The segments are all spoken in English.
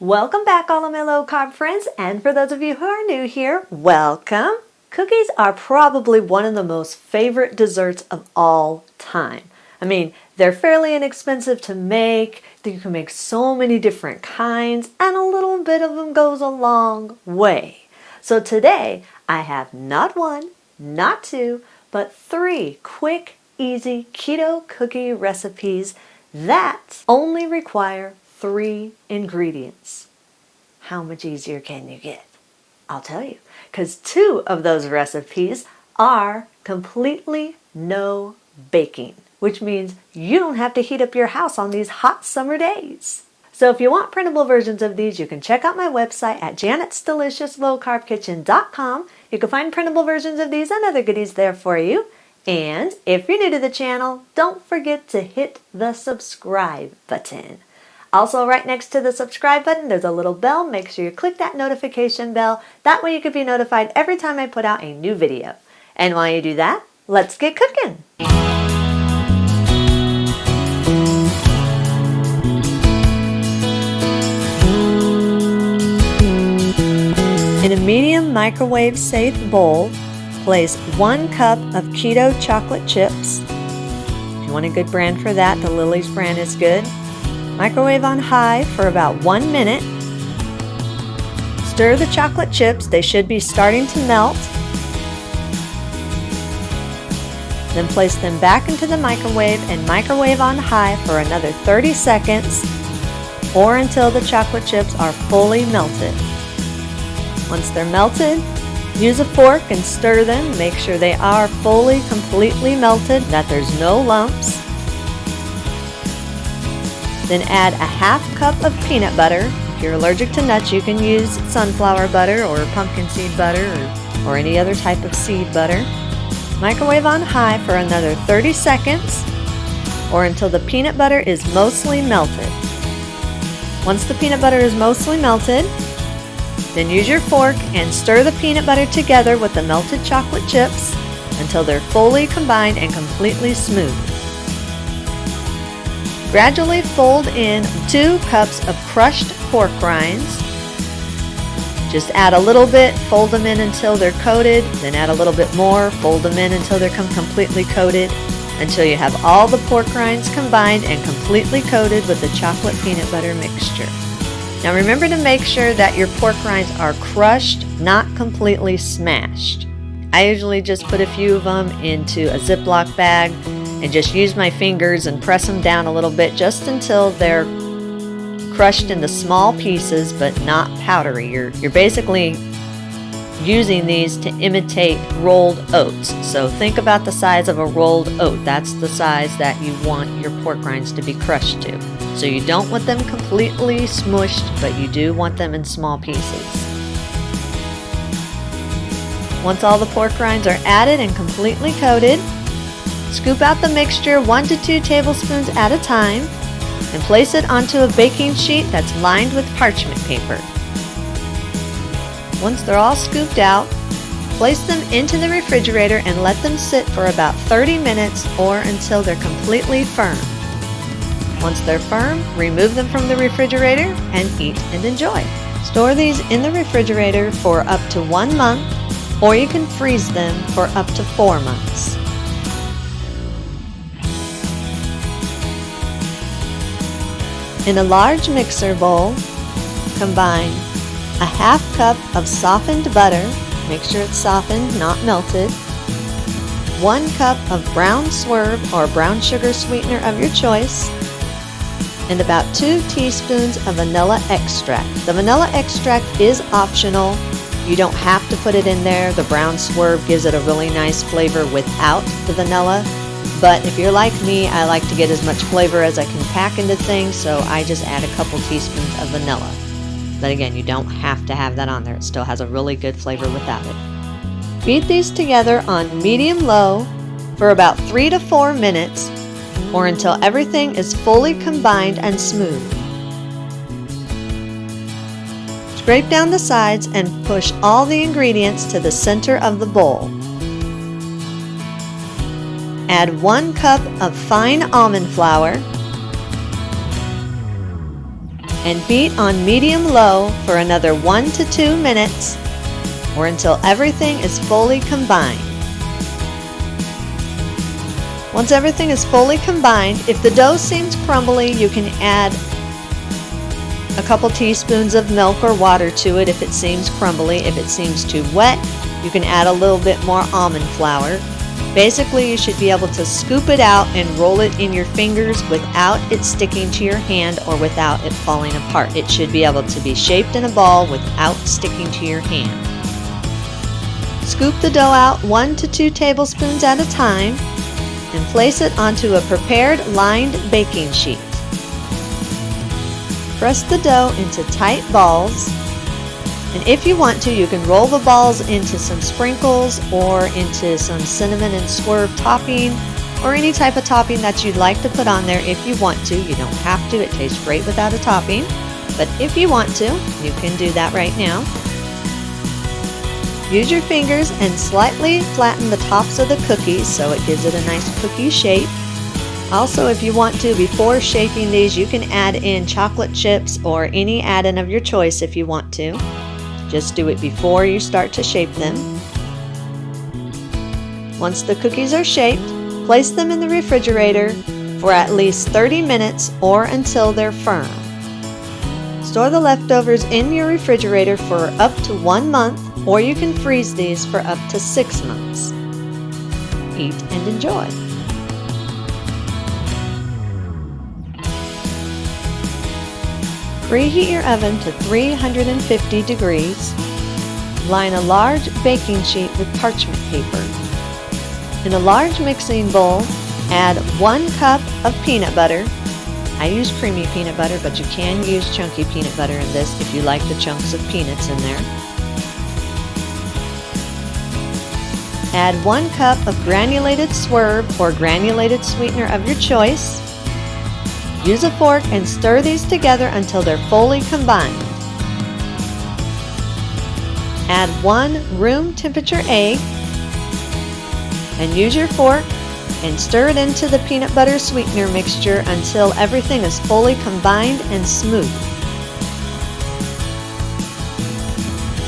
Welcome back, all of my low carb friends, and for those of you who are new here, welcome. Cookies are probably one of the most favorite desserts of all time. I mean, they're fairly inexpensive to make. You can make so many different kinds, and a little bit of them goes a long way. So today, I have not one, not two, but 3 quick, easy keto cookie recipes that only require 3 ingredients. How much easier can you get? I'll tell you, because 2 of those recipes are completely no baking, which means you don't have to heat up your house on these hot summer days. So if you want printable versions of these, you can check out my website at janet'sdeliciouslowcarbkitchen.com. You can find printable versions of these and other goodies there for you. And if you're new to the channel, don't forget to hit the subscribe button. Also, right next to the subscribe button, there's a little bell. Make sure you click that notification bell. That way you can be notified every time I put out a new video. And while you do that, let's get cooking. In a medium microwave-safe bowl, place 1 cup of keto chocolate chips. If you want a good brand for that, the Lily's brand is good. Microwave on high for about 1 minute. Stir the chocolate chips. They should be starting to melt. Then place them back into the microwave and microwave on high for another 30 seconds or until the chocolate chips are fully melted. Once they're melted, use a fork and stir them. Make sure they are fully, completely melted, that there's no lumps. Then add a ½ cup of peanut butter. If you're allergic to nuts, you can use sunflower butter or pumpkin seed butter or any other type of seed butter. Microwave on high for another 30 seconds or until the peanut butter is mostly melted. Once the peanut butter is mostly melted, then use your fork and stir the peanut butter together with the melted chocolate chips until they're fully combined and completely smooth. Gradually fold in 2 cups of crushed pork rinds. Just add a little bit, fold them in until they're coated, then add a little bit more, fold them in until they're completely coated, until you have all the pork rinds combined and completely coated with the chocolate peanut butter mixture. Now remember to make sure that your pork rinds are crushed, not completely smashed. I usually just put a few of them into a Ziploc bag and just use my fingers and press them down a little bit just until they're crushed into small pieces but not powdery. You're basically using these to imitate rolled oats. So think about the size of a rolled oat. That's the size that you want your pork rinds to be crushed to. So you don't want them completely smushed, but you do want them in small pieces. Once all the pork rinds are added and completely coated, scoop out the mixture 1 to 2 tablespoons at a time and place it onto a baking sheet that's lined with parchment paper. Once they're all scooped out, place them into the refrigerator and let them sit for about 30 minutes or until they're completely firm. Once they're firm, remove them from the refrigerator and eat and enjoy. Store these in the refrigerator for up to 1 month, or you can freeze them for up to 4 months. In a large mixer bowl, combine a ½ cup of softened butter. Make sure it's softened, not melted. 1 cup of brown swerve or brown sugar sweetener of your choice, and about 2 teaspoons of vanilla extract. The vanilla extract is optional. You don't have to put it in there. The brown swerve gives it a really nice flavor without the vanilla. But if you're like me, I like to get as much flavor as I can pack into things, so I just add a couple teaspoons of vanilla. But again, you don't have to have that on there. It still has a really good flavor without it. Beat these together on medium-low for about 3 to 4 minutes or until everything is fully combined and smooth. Scrape down the sides and push all the ingredients to the center of the bowl. Add 1 cup of fine almond flour, and beat on medium-low for another 1 to 2 minutes or until everything is fully combined. Once everything is fully combined, if the dough seems crumbly, you can add a couple teaspoons of milk or water to it if it seems crumbly. If it seems too wet, you can add a little bit more almond flour. Basically, you should be able to scoop it out and roll it in your fingers without it sticking to your hand or without it falling apart. It should be able to be shaped in a ball without sticking to your hand. Scoop the dough out 1 to 2 tablespoons at a time and place it onto a prepared lined baking sheet. Press the dough into tight balls, and if you want to, you can roll the balls into some sprinkles or into some cinnamon and swerve topping or any type of topping that you'd like to put on there if you want to. You don't have to, it tastes great without a topping, but if you want to, you can do that right now. Use your fingers and slightly flatten the tops of the cookies so it gives it a nice cookie shape. Also, if you want to, before shaping these, you can add in chocolate chips or any add-in of your choice if you want to. Just do it before you start to shape them. Once the cookies are shaped, place them in the refrigerator for at least 30 minutes or until they're firm. Store the leftovers in your refrigerator for up to 1 month, or you can freeze these for up to 6 months. Eat and enjoy. Preheat your oven to 350 degrees. Line a large baking sheet with parchment paper. In a large mixing bowl, add 1 cup of peanut butter. I use creamy peanut butter, but you can use chunky peanut butter in this if you like the chunks of peanuts in there. Add 1 cup of granulated swerve or granulated sweetener of your choice. Use a fork and stir these together until they're fully combined. Add 1 room temperature egg and use your fork and stir it into the peanut butter sweetener mixture until everything is fully combined and smooth.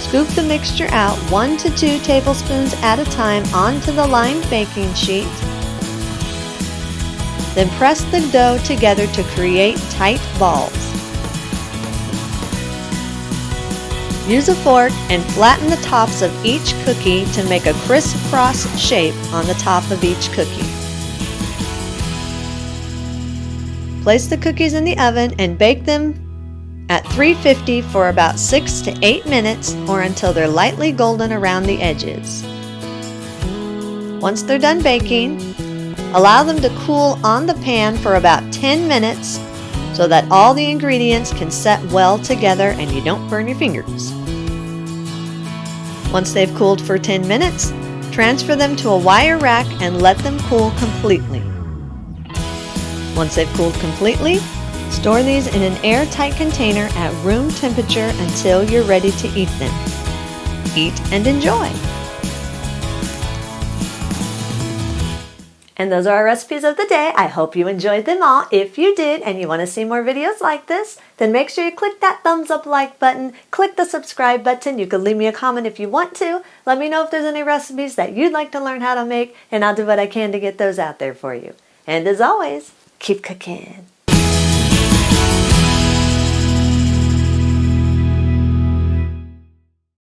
Scoop the mixture out 1 to 2 tablespoons at a time onto the lined baking sheet. Then press the dough together to create tight balls. Use a fork and flatten the tops of each cookie to make a crisscross shape on the top of each cookie. Place the cookies in the oven and bake them at 350 for about 6 to 8 minutes or until they're lightly golden around the edges. Once they're done baking, allow them to cool on the pan for about 10 minutes so that all the ingredients can set well together and you don't burn your fingers. Once they've cooled for 10 minutes, transfer them to a wire rack and let them cool completely. Once they've cooled completely, store these in an airtight container at room temperature until you're ready to eat them. Eat and enjoy! And those are our recipes of the day. I hope you enjoyed them all. If you did and you want to see more videos like this, then make sure you click that thumbs up like button, click the subscribe button. You can leave me a comment if you want to. Let me know if there's any recipes that you'd like to learn how to make, and I'll do what I can to get those out there for you. And as always, keep cooking.